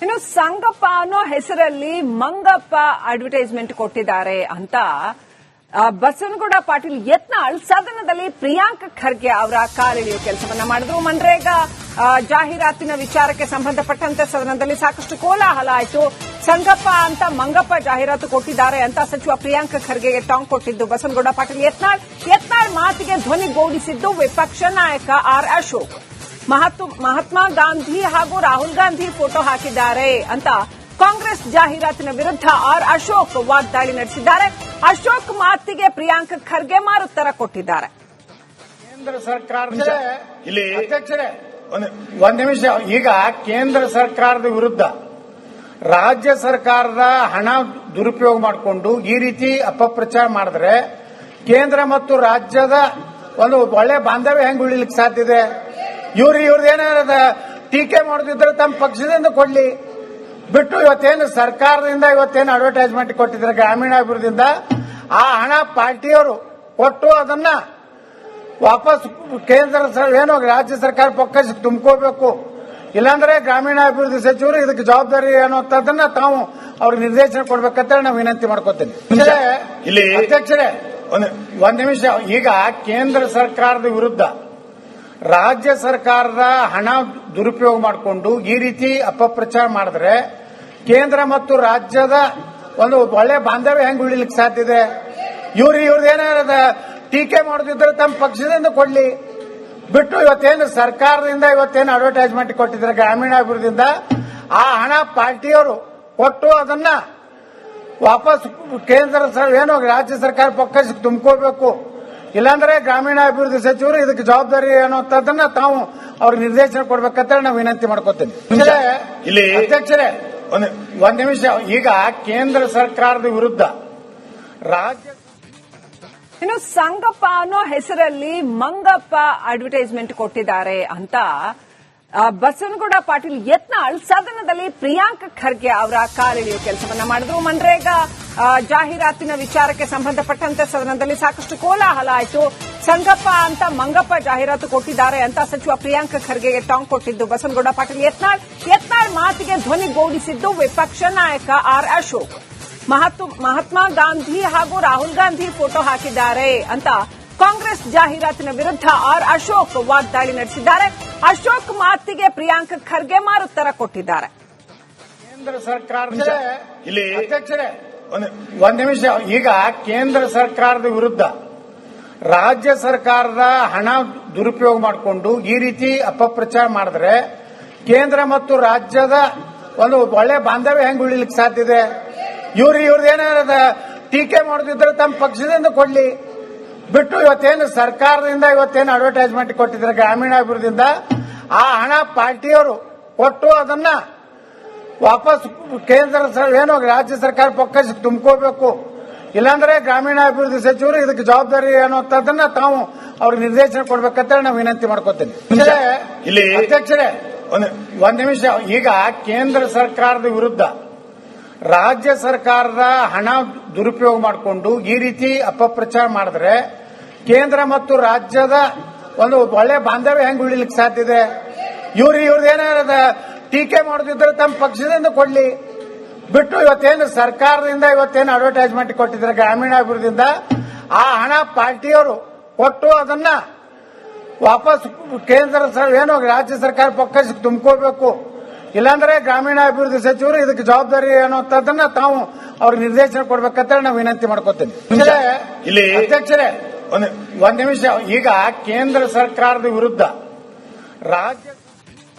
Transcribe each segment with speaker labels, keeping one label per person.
Speaker 1: ಇನ್ನು ಸಂಗಪ್ಪ ಅನ್ನೋ ಹೆಸರಲ್ಲಿ ಮಂಗಪ್ಪ ಅಡ್ವರ್ಟೈಸ್ಮೆಂಟ್ ಕೊಟ್ಟಿದ್ದಾರೆ ಅಂತ ಬಸವನಗೌಡ ಪಾಟೀಲ್ ಯತ್ನಾಳ್ ಸದನದಲ್ಲಿ ಪ್ರಿಯಾಂಕ್ ಖರ್ಗೆ ಅವರ ಕಾಲೆಳೆಯುವ ಕೆಲಸವನ್ನ ಮಾಡಿದ್ರು. ಮನ್ರೇಗಾ ಜಾಹೀರಾತಿನ ವಿಚಾರಕ್ಕೆ ಸಂಬಂಧಪಟ್ಟಂತೆ ಸದನದಲ್ಲಿ ಸಾಕಷ್ಟು ಕೋಲಾಹಲ ಆಯಿತು. ಸಂಗಪ್ಪ ಅಂತ ಮಂಗಪ್ಪ ಜಾಹೀರಾತು ಕೊಟ್ಟಿದ್ದಾರೆ ಅಂತ ಸಚಿವ ಪ್ರಿಯಾಂಕ್ ಖರ್ಗೆಗೆ ಟಾಂಗ್ ಕೊಟ್ಟಿದ್ದು ಬಸವನಗೌಡ ಪಾಟೀಲ್ ಯತ್ನಾಳ್ ಮಾತಿಗೆ ಧ್ವನಿಗೂಡಿಸಿದ್ದು ವಿಪಕ್ಷ ನಾಯಕ ಆರ್ ಅಶೋಕ್. ಮಹಾತ್ಮ ಗಾಂಧಿ ಹಾಗೂ ರಾಹುಲ್ ಗಾಂಧಿ ಫೋಟೋ ಹಾಕಿದ್ದಾರೆ ಅಂತ ಕಾಂಗ್ರೆಸ್ ಜಾಹೀರಾತಿನ ವಿರುದ್ಧ ಆರ್ ಅಶೋಕ್ ವಾಗ್ದಾಳಿ ನಡೆಸಿದ್ದಾರೆ. ಅಶೋಕ್ ಮಾತಿಗೆ ಪ್ರಿಯಾಂಕ್ ಖರ್ಗೆ ಮಾರುತ್ತರ ಕೊಟ್ಟಿದ್ದಾರೆ.
Speaker 2: ಕೇಂದ್ರ ಸರ್ಕಾರದ ಅಧ್ಯಕ್ಷರೇ ಒಂದ್ ನಿಮಿಷ. ಈಗ ಕೇಂದ್ರ ಸರ್ಕಾರದ ವಿರುದ್ಧ ರಾಜ್ಯ ಸರ್ಕಾರದ ಹಣ ದುರುಪಯೋಗ ಮಾಡಿಕೊಂಡು ಈ ರೀತಿ ಅಪಪ್ರಚಾರ ಮಾಡಿದ್ರೆ ಕೇಂದ್ರ ಮತ್ತು ರಾಜ್ಯದ ಒಂದು ಒಳ್ಳೆ ಬಾಂಧವ್ಯ ಹೆಂಗ್ ಉಳಿಲಿಕ್ಕೆ ಸಾಧ್ಯ ಇದೆ? ಇವ್ರದ್ದೇನಾದ ಟೀಕೆ ಮಾಡೋದಿದ್ರೆ ತಮ್ಮ ಪಕ್ಷದಿಂದ ಕೊಡ್ಲಿ ಬಿಟ್ಟು ಇವತ್ತೇನು ಸರ್ಕಾರದಿಂದ ಇವತ್ತೇನು ಅಡ್ವರ್ಟೈಸ್ಮೆಂಟ್ ಕೊಟ್ಟಿದ್ರೆ ಗ್ರಾಮೀಣಾಭಿವೃದ್ಧಿಯಿಂದ ಆ ಹಣ ಪಾರ್ಟಿಯವರು ಕೊಟ್ಟು ಅದನ್ನ ವಾಪಸ್ ಕೇಂದ್ರ ಏನು ರಾಜ್ಯ ಸರ್ಕಾರ ಪಕ್ಕಕ್ಕೆ ತುಂಬಿಕೋಬೇಕು. ಇಲ್ಲಾಂದ್ರೆ ಗ್ರಾಮೀಣಾಭಿವೃದ್ಧಿ ಸಚಿವರು ಇದಕ್ಕೆ ಜವಾಬ್ದಾರಿ ಅನ್ನೋದನ್ನ ತಾವು ಅವ್ರಿಗೆ ನಿರ್ದೇಶನ ಕೊಡ್ಬೇಕಂತ ನಾವು ವಿನಂತಿ ಮಾಡ್ಕೋತೀನಿ. ಅಧ್ಯಕ್ಷರೇ ಒಂದ್ ನಿಮಿಷ. ಈಗ ಕೇಂದ್ರ ಸರ್ಕಾರದ ವಿರುದ್ಧ ರಾಜ್ಯ ಸರ್ಕಾರದ ಹಣ ದುರುಪಯೋಗ ಮಾಡಿಕೊಂಡು ಈ ರೀತಿ ಅಪಪ್ರಚಾರ ಮಾಡಿದ್ರೆ ಕೇಂದ್ರ ಮತ್ತು ರಾಜ್ಯದ ಒಂದು ಒಳ್ಳೆ ಬಾಂಧವ್ಯ ಹೆಂಗ್ ಉಳಿಲಿಕ್ಕೆ ಸಾಧ್ಯ ಇದೆ? ಇವ್ರದ್ದೇನಾದ ಟೀಕೆ ಮಾಡೋದಿದ್ರೆ ತಮ್ಮ ಪಕ್ಷದಿಂದ ಕೊಡ್ಲಿ ಬಿಟ್ಟು ಇವತ್ತೇನು ಸರ್ಕಾರದಿಂದ ಇವತ್ತೇನು ಅಡ್ವರ್ಟೈಸ್ಮೆಂಟ್ ಕೊಟ್ಟಿದ್ರೆ ಗ್ರಾಮೀಣಾಭಿವೃದ್ಧಿಯಿಂದ ಆ ಹಣ ಪಾರ್ಟಿಯವರು ಕೊಟ್ಟು ಅದನ್ನ ವಾಪಸ್ ಕೇಂದ್ರ ಏನು ರಾಜ್ಯ ಸರ್ಕಾರ ಪಕ್ಕಕ್ಕೆ ತುಂಬಿಕೋಬೇಕು. ಇಲ್ಲಾಂದ್ರೆ ಗ್ರಾಮೀಣಾಭಿವೃದ್ಧಿ ಸಚಿವರು ಇದಕ್ಕೆ ಜವಾಬ್ದಾರಿ ಅನ್ನೋದನ್ನ ತಾವು ಅವ್ರಿಗೆ ನಿರ್ದೇಶನ ಕೊಡ್ಬೇಕಂತ ನಾವು ವಿನಂತಿ ಮಾಡ್ಕೋತೀನಿ. ಅಧ್ಯಕ್ಷರೇ ಒಂದ್ ನಿಮಿಷ. ಈಗ ಕೇಂದ್ರ ಸರ್ಕಾರದ ವಿರುದ್ಧ ರಾಜ್ಯ
Speaker 1: ಇನ್ನು ಸಂಗಪ್ಪ ಅನ್ನೋ ಹೆಸರಲ್ಲಿ ಮಂಗಪ್ಪ ಅಡ್ವರ್ಟೈಸ್ಮೆಂಟ್ ಕೊಟ್ಟಿದ್ದಾರೆ ಅಂತ ಬಸವನಗೌಡ ಪಾಟೀಲ್ ಯತ್ನಾಳ್ ಸದನದಲ್ಲಿ ಪ್ರಿಯಾಂಕ್ ಖರ್ಗೆ ಅವರ ಕಾಲೆಳೆಯುವ ಕೆಲಸವನ್ನ ಮಾಡಿದ್ರು. ಮನ್ರೇಗಾ ಜಾಹೀರಾತಿನ ವಿಚಾರಕ್ಕೆ ಸಂಬಂಧಪಟ್ಟಂತೆ ಸದನದಲ್ಲಿ ಸಾಕಷ್ಟು ಕೋಲಾಹಲ ಆಯಿತು. ಸಂಗಪ್ಪ ಅಂತ ಮಂಗಪ್ಪ ಜಾಹೀರಾತು ಕೊಟ್ಟಿದ್ದಾರೆ ಅಂತ ಸಚಿವ ಪ್ರಿಯಾಂಕ್ ಖರ್ಗೆಗೆ ಟಾಂಗ್ ಕೊಟ್ಟಿದ್ದು ಬಸವನಗೌಡ ಪಾಟೀಲ್ ಯತ್ನಾಳ್ ಮಾತಿಗೆ ಧ್ವನಿಗೂಡಿಸಿದ್ದು ವಿಪಕ್ಷ ನಾಯಕ ಆರ್ ಅಶೋಕ್. ಮಹಾತ್ಮ ಗಾಂಧಿ ಹಾಗೂ ರಾಹುಲ್ ಗಾಂಧಿ ಫೋಟೋ ಹಾಕಿದ್ದಾರೆ ಅಂತ ಕಾಂಗ್ರೆಸ್ ಜಾಹೀರಾತಿನ ವಿರುದ್ಧ ಆರ್ ಅಶೋಕ್ ವಾಗ್ದಾಳಿ ನಡೆಸಿದ್ದಾರೆ. ಅಶೋಕ್ ಮಾತಿಗೆ ಪ್ರಿಯಾಂಕ್ ಖರ್ಗೆ ಮಾರುತ್ತರ ಕೊಟ್ಟಿದ್ದಾರೆ.
Speaker 2: ಕೇಂದ್ರ ಸರ್ಕಾರದ ಅಧ್ಯಕ್ಷರೇ ಒಂದ್ ನಿಮಿಷ. ಈಗ ಕೇಂದ್ರ ಸರ್ಕಾರದ ವಿರುದ್ಧ ರಾಜ್ಯ ಸರ್ಕಾರದ ಹಣ ದುರುಪಯೋಗ ಮಾಡಿಕೊಂಡು ಈ ರೀತಿ ಅಪಪ್ರಚಾರ ಮಾಡಿದ್ರೆ ಕೇಂದ್ರ ಮತ್ತು ರಾಜ್ಯದ ಒಂದು ಒಳ್ಳೆ ಬಾಂಧವ್ಯ ಹೆಂಗ್ ಉಳಿಲಿಕ್ಕೆ ಸಾಧ್ಯ ಇದೆ? ಇವ್ರದ್ದೇನಾದ ಟೀಕೆ ಮಾಡೋದಿದ್ರೆ ತಮ್ಮ ಪಕ್ಷದಿಂದ ಕೊಡ್ಲಿ ಬಿಟ್ಟು ಇವತ್ತೇನು ಸರ್ಕಾರದಿಂದ ಇವತ್ತೇನು ಅಡ್ವರ್ಟೈಸ್ಮೆಂಟ್ ಕೊಟ್ಟಿದ್ರೆ ಗ್ರಾಮೀಣಾಭಿವೃದ್ಧಿಯಿಂದ ಆ ಹಣ ಪಾರ್ಟಿಯವರು ಕೊಟ್ಟು ಅದನ್ನ ವಾಪಸ್ ಕೇಂದ್ರ ಏನು ರಾಜ್ಯ ಸರ್ಕಾರ ಪಕ್ಕಕ್ಕೆ ತುಂಬಿಕೋಬೇಕು. ಇಲ್ಲಾಂದ್ರೆ ಗ್ರಾಮೀಣಾಭಿವೃದ್ಧಿ ಸಚಿವರು ಇದಕ್ಕೆ ಜವಾಬ್ದಾರಿ ಅನ್ನೋದನ್ನ ತಾವು ಅವ್ರಿಗೆ ನಿರ್ದೇಶನ ಕೊಡ್ಬೇಕಂತ ನಾವು ವಿನಂತಿ ಮಾಡ್ಕೋತೀನಿ. ಅಧ್ಯಕ್ಷರೇ ಒಂದ್ ನಿಮಿಷ. ಈಗ ಕೇಂದ್ರ ಸರ್ಕಾರದ ವಿರುದ್ಧ ರಾಜ್ಯ ಸರ್ಕಾರದ ಹಣ ದುರುಪಯೋಗ ಮಾಡಿಕೊಂಡು ಈ ರೀತಿ ಅಪಪ್ರಚಾರ ಮಾಡಿದ್ರೆ ಕೇಂದ್ರ ಮತ್ತು ರಾಜ್ಯದ ಒಂದು ಒಳ್ಳೆ ಬಾಂಧವ್ಯ ಹೆಂಗ್ ಉಳಿಲಿಕ್ಕೆ ಸಾಧ್ಯ ಇದೆ? ಇವ್ರದ್ದೇನಾದ ಟೀಕೆ ಮಾಡೋದಿದ್ರೆ ತಮ್ಮ ಪಕ್ಷದಿಂದ ಕೊಡ್ಲಿ ಬಿಟ್ಟು ಇವತ್ತೇನು ಸರ್ಕಾರದಿಂದ ಇವತ್ತೇನು ಅಡ್ವರ್ಟೈಸ್ಮೆಂಟ್ ಕೊಟ್ಟಿದ್ರೆ ಗ್ರಾಮೀಣಾಭಿವೃದ್ಧಿಯಿಂದ ಆ ಹಣ ಪಾರ್ಟಿಯವರು ಕೊಟ್ಟು ಅದನ್ನ ವಾಪಸ್ ಕೇಂದ್ರ ಏನು ರಾಜ್ಯ ಸರ್ಕಾರ ಪಕ್ಕಕ್ಕೆ ತುಂಬಿಕೋಬೇಕು. ಇಲ್ಲಾಂದ್ರೆ ಗ್ರಾಮೀಣಾಭಿವೃದ್ಧಿ ಸಚಿವರು ಇದಕ್ಕೆ ಜವಾಬ್ದಾರಿ ಅನ್ನೋದನ್ನ ತಾವು ಅವ್ರಿಗೆ ನಿರ್ದೇಶನ ಕೊಡ್ಬೇಕಂತ ನಾವು ವಿನಂತಿ ಮಾಡ್ಕೋತೀನಿ. ಅಧ್ಯಕ್ಷರೇ ಒಂದ್ ನಿಮಿಷ. ಈಗ ಕೇಂದ್ರ ಸರ್ಕಾರದ ವಿರುದ್ಧ ರಾಜ್ಯ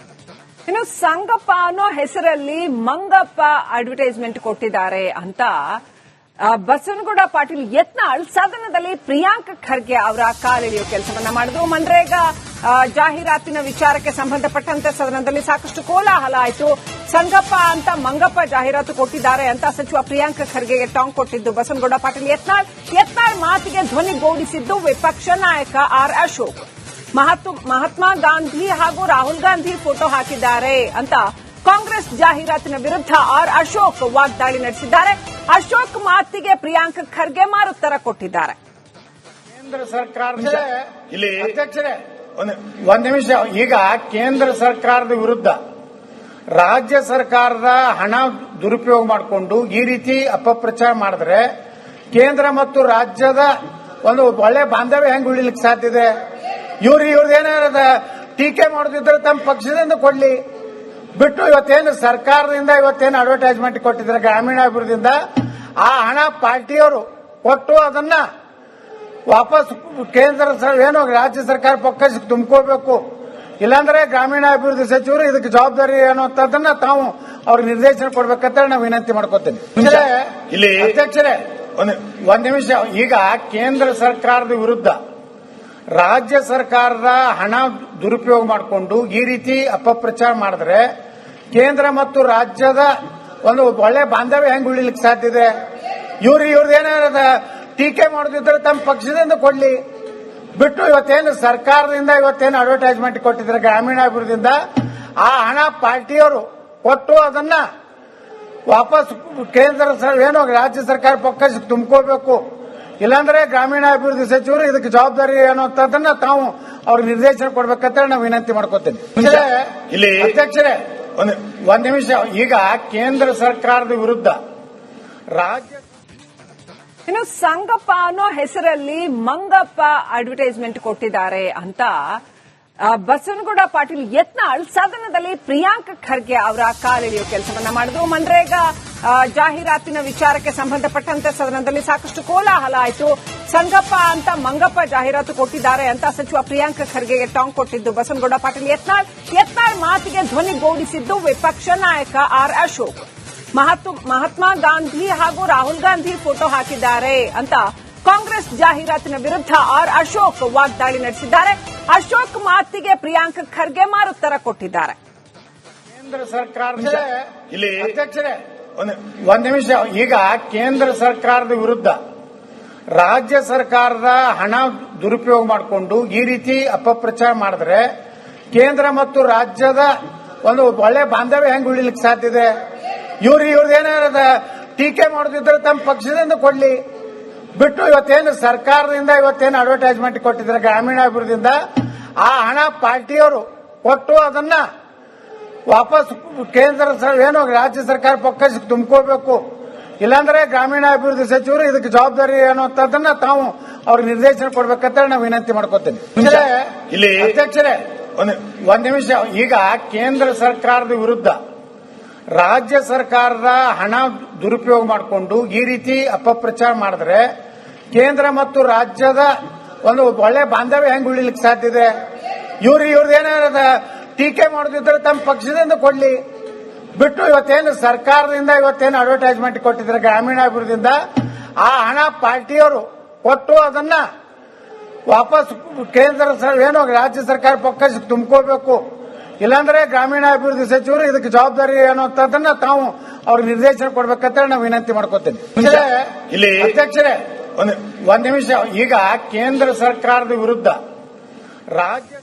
Speaker 1: ಇನ್ನು ಸಂಗಪ್ಪ ಅನ್ನೋ ಹೆಸರಲ್ಲಿ ಮಂಗಪ್ಪ ಅಡ್ವರ್ಟೈಸ್ಮೆಂಟ್ ಕೊಟ್ಟಿದ್ದಾರೆ ಅಂತ ಬಸವನಗೌಡ ಪಾಟೀಲ್ ಯತ್ನಾಳ್ ಸದನದಲ್ಲಿ ಪ್ರಿಯಾಂಕ್ ಖರ್ಗೆ ಅವರ ಕಾಲೆಳೆಯುವ ಕೆಲಸವನ್ನ ಮಾಡಿದ್ರು. ಮನ್ರೇಗಾ ಜಾಹೀರಾತಿನ ವಿಚಾರಕ್ಕೆ ಸಂಬಂಧಪಟ್ಟಂತೆ ಸದನದಲ್ಲಿ ಸಾಕಷ್ಟು ಕೋಲಾಹಲ ಆಯಿತು. ಸಂಗಪ್ಪ ಅಂತ ಮಂಗಪ್ಪ ಜಾಹೀರಾತು ಕೊಟ್ಟಿದ್ದಾರೆ ಅಂತ ಸಚಿವ ಪ್ರಿಯಾಂಕ್ ಖರ್ಗೆಗೆ ಟಾಂಗ್ ಕೊಟ್ಟಿದ್ದು ಬಸವನಗೌಡ ಪಾಟೀಲ್ ಯತ್ನಾಳ್ ಮಾತಿಗೆ ಧ್ವನಿಗೂಡಿಸಿದ್ದು ವಿಪಕ್ಷ ನಾಯಕ ಆರ್ ಅಶೋಕ್. ಮಹಾತ್ಮ ಗಾಂಧಿ ಹಾಗೂ ರಾಹುಲ್ ಗಾಂಧಿ ಫೋಟೋ ಹಾಕಿದ್ದಾರೆ ಅಂತ ಕಾಂಗ್ರೆಸ್ ಜಾಹೀರಾತಿನ ವಿರುದ್ಧ ಆರ್ ಅಶೋಕ್ ವಾಗ್ದಾಳಿ ನಡೆಸಿದ್ದಾರೆ. ಅಶೋಕ್ ಮಾತಿಗೆ ಪ್ರಿಯಾಂಕ್ ಖರ್ಗೆ ಮಾರುತ್ತರ ಕೊಟ್ಟಿದ್ದಾರೆ.
Speaker 2: ಕೇಂದ್ರ ಸರ್ಕಾರದ ಅಧ್ಯಕ್ಷರೇ ಒಂದ್ ನಿಮಿಷ. ಈಗ ಕೇಂದ್ರ ಸರ್ಕಾರದ ವಿರುದ್ಧ ರಾಜ್ಯ ಸರ್ಕಾರದ ಹಣ ದುರುಪಯೋಗ ಮಾಡಿಕೊಂಡು ಈ ರೀತಿ ಅಪಪ್ರಚಾರ ಮಾಡಿದ್ರೆ ಕೇಂದ್ರ ಮತ್ತು ರಾಜ್ಯದ ಒಂದು ಒಳ್ಳೆ ಬಾಂಧವ್ಯ ಹೆಂಗ್ ಉಳಿಲಿಕ್ಕೆ ಸಾಧ್ಯ ಇದೆ? ಇವ್ರದ್ದೇನಾರದ ಟೀಕೆ ಮಾಡೋದಿದ್ರೆ ತಮ್ಮ ಪಕ್ಷದಿಂದ ಕೊಡ್ಲಿ, ಬಿಟ್ಟು ಇವತ್ತೇನು ಸರ್ಕಾರದಿಂದ ಇವತ್ತೇನು ಅಡ್ವರ್ಟೈಸ್ಮೆಂಟ್ ಕೊಟ್ಟಿದ್ರೆ ಗ್ರಾಮೀಣಾಭಿವೃದ್ಧಿಯಿಂದ ಆ ಹಣ ಪಾರ್ಟಿಯವರು ಕೊಟ್ಟು ಅದನ್ನ ವಾಪಸ್ ಕೇಂದ್ರ ಏನು ರಾಜ್ಯ ಸರ್ಕಾರ ಪಕ್ಕಕ್ಕೆ ತುಂಬಿಕೋಬೇಕು. ಇಲ್ಲಾಂದ್ರೆ ಗ್ರಾಮೀಣಾಭಿವೃದ್ಧಿ ಸಚಿವರು ಇದಕ್ಕೆ ಜವಾಬ್ದಾರಿ ಅನ್ನುವಂಥದ್ದನ್ನ ತಾವು ಅವ್ರಿಗೆ ನಿರ್ದೇಶನ ಕೊಡ್ಬೇಕಂತ ನಾವು ವಿನಂತಿ ಮಾಡ್ಕೋತೇನೆ. ಇಲ್ಲಿ ಅಧ್ಯಕ್ಷರೇ ಒಂದ್ ನಿಮಿಷ. ಈಗ ಕೇಂದ್ರ ಸರ್ಕಾರದ ವಿರುದ್ಧ ರಾಜ್ಯ ಸರ್ಕಾರದ ಹಣ ದುರುಪಯೋಗ ಮಾಡಿಕೊಂಡು ಈ ರೀತಿ ಅಪಪ್ರಚಾರ ಮಾಡಿದ್ರೆ ಕೇಂದ್ರ ಮತ್ತು ರಾಜ್ಯದ ಒಂದು ಒಳ್ಳೆ ಬಾಂಧವ್ಯ ಹೆಂಗ್ ಉಳಿಲಿಕ್ಕೆ ಸಾಧ್ಯ ಇದೆ? ಇವ್ರದ್ದೇನಾರದ ಟೀಕೆ ಮಾಡೋದಿದ್ರೆ ತಮ್ಮ ಪಕ್ಷದಿಂದ ಕೊಡ್ಲಿ, ಬಿಟ್ಟು ಇವತ್ತೇನು ಸರ್ಕಾರದಿಂದ ಇವತ್ತೇನು ಅಡ್ವರ್ಟೈಸ್ಮೆಂಟ್ ಕೊಟ್ಟಿದ್ರೆ ಗ್ರಾಮೀಣಾಭಿವೃದ್ಧಿಯಿಂದ ಆ ಹಣ ಪಾರ್ಟಿಯವರು ಕೊಟ್ಟು ಅದನ್ನ ವಾಪಸ್ ಕೇಂದ್ರ ಏನು ರಾಜ್ಯ ಸರ್ಕಾರ ಪಕ್ಕಕ್ಕೆ ತುಂಬಿಕೋಬೇಕು. ಇಲ್ಲಾಂದ್ರೆ ಗ್ರಾಮೀಣಾಭಿವೃದ್ಧಿ ಸಚಿವರು ಇದಕ್ಕೆ ಜವಾಬ್ದಾರಿ ಅನ್ನುವಂಥದ್ದನ್ನ ತಾವು ಅವ್ರಿಗೆ ನಿರ್ದೇಶನ ಕೊಡ್ಬೇಕಂತ ನಾವು ವಿನಂತಿ ಮಾಡ್ಕೋತೇನೆ. ಇಲ್ಲಿ ಅಧ್ಯಕ್ಷರೇ ಒಂದ್ ನಿಮಿಷ. ಈಗ ಕೇಂದ್ರ ಸರ್ಕಾರದ ವಿರುದ್ಧ ರಾಜ್ಯ
Speaker 1: ಇನ್ನು ಸಂಗಪ್ಪ ಅನ್ನೋ ಹೆಸರಲ್ಲಿ ಮಂಗಪ್ಪ ಅಡ್ವರ್ಟೈಸ್ಮೆಂಟ್ ಕೊಟ್ಟಿದ್ದಾರೆ ಅಂತ ಬಸವನಗೌಡ ಪಾಟೀಲ್ ಯತ್ನಾಳ್ ಸದನದಲ್ಲಿ ಪ್ರಿಯಾಂಕ್ ಖರ್ಗೆ ಅವರ ಕಾಲೆಳೆಯುವ ಕೆಲಸವನ್ನ ಮಾಡಿದ್ರು. ಮನ್ರೇಗಾ ಜಾಹೀರಾತಿನ ವಿಚಾರಕ್ಕೆ ಸಂಬಂಧಪಟ್ಟಂತೆ ಸದನದಲ್ಲಿ ಸಾಕಷ್ಟು ಕೋಲಾಹಲ ಆಯಿತು. ಸಂಗಪ್ಪ ಅಂತ ಮಂಗಪ್ಪ ಜಾಹೀರಾತು ಕೊಟ್ಟಿದ್ದಾರೆ ಅಂತ ಸಚಿವ ಪ್ರಿಯಾಂಕ್ ಖರ್ಗೆಗೆ ಟಾಂಗ್ ಕೊಟ್ಟಿದ್ದು ಬಸವನಗೌಡ ಪಾಟೀಲ್ ಯತ್ನಾಳ್ ಮಾತಿಗೆ ಧ್ವನಿಗೂಡಿಸಿದ್ದು ವಿಪಕ್ಷ ನಾಯಕ ಆರ್ ಅಶೋಕ್. ಮಹಾತ್ಮ ಗಾಂಧಿ ಹಾಗೂ ರಾಹುಲ್ ಗಾಂಧಿ ಫೋಟೋ ಹಾಕಿದ್ದಾರೆ ಅಂತ ಕಾಂಗ್ರೆಸ್ ಜಾಹೀರಾತಿನ ವಿರುದ್ಧ ಆರ್ ಅಶೋಕ್ ವಾಗ್ದಾಳಿ ನಡೆಸಿದ್ದಾರೆ. ಅಶೋಕ್ ಮಾತಿಗೆ ಪ್ರಿಯಾಂಕ್ ಖರ್ಗೆ ಮಾರುತ್ತರ ಕೊಟ್ಟಿದ್ದಾರೆ.
Speaker 2: ಕೇಂದ್ರ ಸರ್ಕಾರದ ಇಲ್ಲಿ ಅಧ್ಯಕ್ಷರೇ ಒಂದ್ ನಿಮಿಷ. ಈಗ ಕೇಂದ್ರ ಸರ್ಕಾರದ ವಿರುದ್ಧ ರಾಜ್ಯ ಸರ್ಕಾರದ ಹಣ ದುರುಪಯೋಗ ಮಾಡಿಕೊಂಡು ಈ ರೀತಿ ಅಪಪ್ರಚಾರ ಮಾಡಿದ್ರೆ ಕೇಂದ್ರ ಮತ್ತು ರಾಜ್ಯದ ಒಂದು ಒಳ್ಳೆ ಬಾಂಧವ್ಯ ಹೆಂಗ್ ಉಳಿಲಿಕ್ಕೆ ಸಾಧ್ಯ ಇದೆ? ಇವ್ರದ್ದೇನಾರದ ಟೀಕೆ ಮಾಡೋದಿದ್ರೆ ತಮ್ಮ ಪಕ್ಷದಿಂದ ಕೊಡ್ಲಿ, ಬಿಟ್ಟು ಇವತ್ತೇನು ಸರ್ಕಾರದಿಂದ ಇವತ್ತೇನು ಅಡ್ವರ್ಟೈಸ್ಮೆಂಟ್ ಕೊಟ್ಟಿದ್ರೆ ಗ್ರಾಮೀಣಾಭಿವೃದ್ಧಿಯಿಂದ ಆ ಹಣ ಪಾರ್ಟಿಯವರು ಕೊಟ್ಟು ಅದನ್ನ ವಾಪಸ್ ಕೇಂದ್ರ ಏನು ರಾಜ್ಯ ಸರ್ಕಾರ ಪಕ್ಕಕ್ಕೆ ತುಂಬಿಕೋಬೇಕು. ಇಲ್ಲಾಂದ್ರೆ ಗ್ರಾಮೀಣಾಭಿವೃದ್ಧಿ ಸಚಿವರು ಇದಕ್ಕೆ ಜವಾಬ್ದಾರಿ ಅನ್ನುವಂಥದ್ದನ್ನ ತಾವು ಅವ್ರಿಗೆ ನಿರ್ದೇಶನ ಕೊಡ್ಬೇಕಂತ ನಾವು ವಿನಂತಿ ಮಾಡ್ಕೋತೇನೆ. ಇಲ್ಲಿ ಅಧ್ಯಕ್ಷರೇ ಒಂದ್ ನಿಮಿಷ. ಈಗ ಕೇಂದ್ರ ಸರ್ಕಾರದ ವಿರುದ್ಧ ರಾಜ್ಯ ಸರ್ಕಾರದ ಹಣ ದುರುಪಯೋಗ ಮಾಡಿಕೊಂಡು ಈ ರೀತಿ ಅಪಪ್ರಚಾರ ಮಾಡಿದ್ರೆ ಕೇಂದ್ರ ಮತ್ತು ರಾಜ್ಯದ ಒಂದು ಒಳ್ಳೆ ಬಾಂಧವ್ಯ ಹೆಂಗ್ ಉಳಿಲಿಕ್ಕೆ ಸಾಧ್ಯ ಇದೆ? ಇವ್ರದ್ದೇನಾರದ ಟೀಕೆ ಮಾಡೋದಿದ್ರೆ ತಮ್ಮ ಪಕ್ಷದಿಂದ ಕೊಡ್ಲಿ, ಬಿಟ್ಟು ಇವತ್ತೇನು ಸರ್ಕಾರದಿಂದ ಇವತ್ತೇನು ಅಡ್ವರ್ಟೈಸ್ಮೆಂಟ್ ಕೊಟ್ಟಿದ್ರೆ ಗ್ರಾಮೀಣಾಭಿವೃದ್ಧಿಯಿಂದ ಆ ಹಣ ಪಾರ್ಟಿಯವರು ಕೊಟ್ಟು ಅದನ್ನ ವಾಪಸ್ ಕೇಂದ್ರ ಏನು ರಾಜ್ಯ ಸರ್ಕಾರ ಪಕ್ಕಕ್ಕೆ ತುಂಬಿಕೋಬೇಕು. ಇಲ್ಲಾಂದ್ರೆ ಗ್ರಾಮೀಣಾಭಿವೃದ್ಧಿ ಸಚಿವರು ಇದಕ್ಕೆ ಜವಾಬ್ದಾರಿ ಅನ್ನುವಂಥದ್ದನ್ನ ತಾವು ಅವ್ರಿಗೆ ನಿರ್ದೇಶನ ಕೊಡ್ಬೇಕಂತ ನಾವು ವಿನಂತಿ ಮಾಡ್ಕೋತೇನೆ. ಇಲ್ಲಿ ಅಧ್ಯಕ್ಷರೇ ಒಂದ್ ನಿಮಿಷ. ಈಗ ಕೇಂದ್ರ ಸರ್ಕಾರದ ವಿರುದ್ಧ ರಾಜ್ಯ